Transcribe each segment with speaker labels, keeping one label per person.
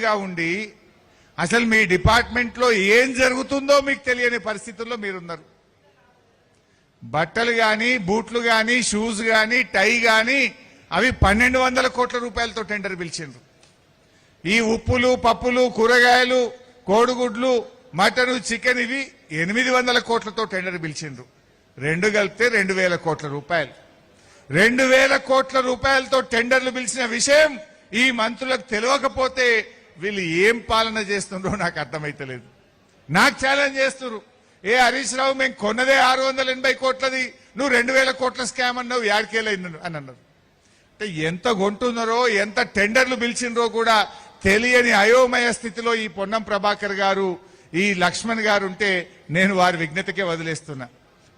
Speaker 1: గా ఉండి అసలు మీ డిపార్ట్మెంట్ లో ఏం జరుగుతుందో మీకు తెలియని పరిస్థితుల్లో మీరున్నారు. బట్టలు గాని, బూట్లు గాని, షూస్ గాని, టై గాని అవి 1200 కోట్ల రూపాయలతో టెండర్ పిలిచిండ్రు. ఈ ఉప్పులు, పప్పులు, కూరగాయలు, కోడిగుడ్లు, మటన్, చికెన్ ఇవి 800 కోట్లతో టెండర్ పిలిచిండ్రు. రెండు కలిపితే 2000 కోట్ల రూపాయలు. 2000 కోట్ల రూపాయలతో టెండర్లు పిలిచిన విషయం ఈ మంత్రులకు తెలియకపోతే వీళ్ళు ఏం పాలన చేస్తుండ్రో నాకు అర్థమైతలేదు. నాకు ఛాలెంజ్ చేస్తున్నారు, ఏ హరీష్ రావు మేము కొన్నదే 680 కోట్లది, నువ్వు 2000 కోట్ల స్కామ్ అన్నావు, యాడికేలైంది అని అన్నారు. అంటే ఎంత కొంటున్నారో, ఎంత టెండర్లు పిలిచిండ్రో కూడా తెలియని అయోమయ స్థితిలో ఈ పొన్నం ప్రభాకర్ గారు, ఈ లక్ష్మణ్ గారు ఉంటే నేను వారి విజ్ఞతకే వదిలేస్తున్నా.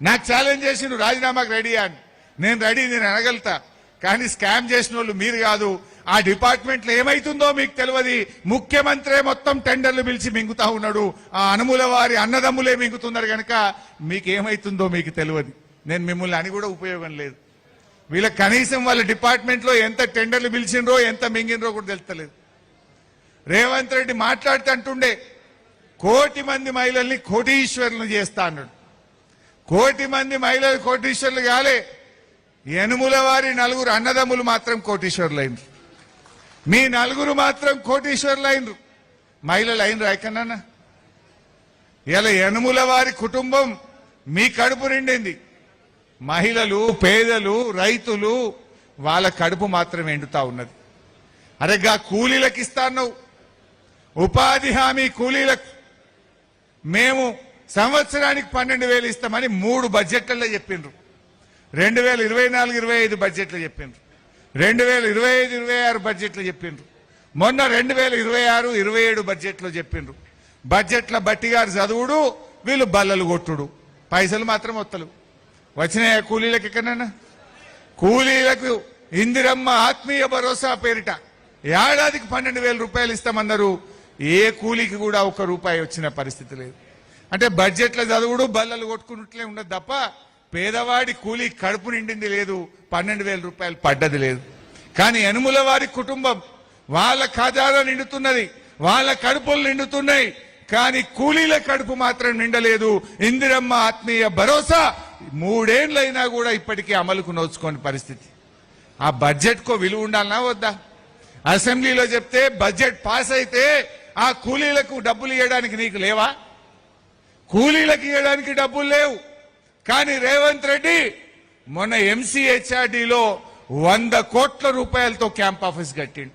Speaker 1: నాకు ఛాలెంజ్ చేసి నువ్వు రాజీనామాకు రెడీ అని, నేను రెడీ, నేను అనగలుగుతా. కానీ స్కామ్ చేసిన వాళ్ళు మీరు కాదు. ఆ డిపార్ట్మెంట్లో ఏమైతుందో మీకు తెలియదు. ముఖ్యమంత్రి మొత్తం టెండర్లు పిలిచి మింగుతా ఉన్నాడు. ఆ అనుముల వారి అన్నదమ్ములే మింగుతున్నారు కనుక మీకేమైతుందో మీకు తెలియదు. నేను మిమ్మల్ని అని కూడా ఉపయోగం లేదు. వీళ్ళ కనీసం వాళ్ళ డిపార్ట్మెంట్లో ఎంత టెండర్లు పిలిచిండ్రో, ఎంత మింగినరో కూడా తెలుస్తలేదు. రేవంత్ రెడ్డి మాట్లాడితే అంటుండే 1 కోటి మంది మహిళల్ని కోటీశ్వరులను చేస్తా అన్నాడు. 1 కోటి మంది మహిళలు కోటీశ్వరులు కాలే, యనుముల వారి 4 అన్నదమ్ములు మాత్రం కోటీశ్వరులైనరు. మీ 4 మాత్రం కోటీశ్వరులైనరు. మహిళలు అయినరు ఎక్కడన్నా? ఇలా యనుముల వారి కుటుంబం మీ కడుపు నిండింది. మహిళలు, పేదలు, రైతులు వాళ్ళ కడుపు మాత్రం ఎండుతా ఉన్నది. అరేగా కూలీలకు ఇస్తాను, ఉపాధి హామీ కూలీలకు మేము సంవత్సరానికి 12,000 ఇస్తామని 3 బడ్జెట్లలో చెప్పిండ్రు. 2024-25 బడ్జెట్లో చెప్పిండ్రు, 2025-26 బడ్జెట్లో చెప్పిండ్రు, మొన్న 2026-27 బడ్జెట్లో చెప్పిండ్రు. బడ్జెట్ల బట్టి గారు చదువుడు, వీళ్ళు బల్లలు కొట్టుడు, పైసలు మాత్రం వత్తలు వచ్చినాయా కూలీలకు? ఎక్కడన్నా కూలీలకు ఇందిరమ్మ ఆత్మీయ భరోసా పేరిట ఏడాదికి 12,000 రూపాయలు ఇస్తామన్నారు. ఏ కూలీకి కూడా 1 రూపాయి వచ్చిన పరిస్థితి లేదు. అంటే బడ్జెట్ల చదువుడు, బల్లలు కొట్టుకున్నట్లే ఉండదు తప్ప పేదవాడి కూలీ కడుపు నిండింది లేదు, 12,000 రూపాయలు పడ్డది లేదు. కానీ యనుముల వారి కుటుంబం వాళ్ళ ఖజానా నిండుతున్నది, వాళ్ళ కడుపులు నిండుతున్నాయి. కానీ కూలీల కడుపు మాత్రం నిండలేదు. ఇందిరమ్మ ఆత్మీయ భరోసా 3 ఏళ్లైనా కూడా ఇప్పటికీ అమలుకు నోచుకోని పరిస్థితి. ఆ బడ్జెట్ కో విలువ ఉండాలనా వద్దా? అసెంబ్లీలో చెప్తే బడ్జెట్ పాస్ అయితే ఆ కూలీలకు డబ్బులు ఇవ్వడానికి నీకు లేవా? కూలీలకు ఇవ్వడానికి డబ్బులు లేవు. కానీ రేవంత్ రెడ్డి మొన్న MCHRDలో 100 కోట్ల రూపాయలతో క్యాంప్ ఆఫీస్ కట్టిండు.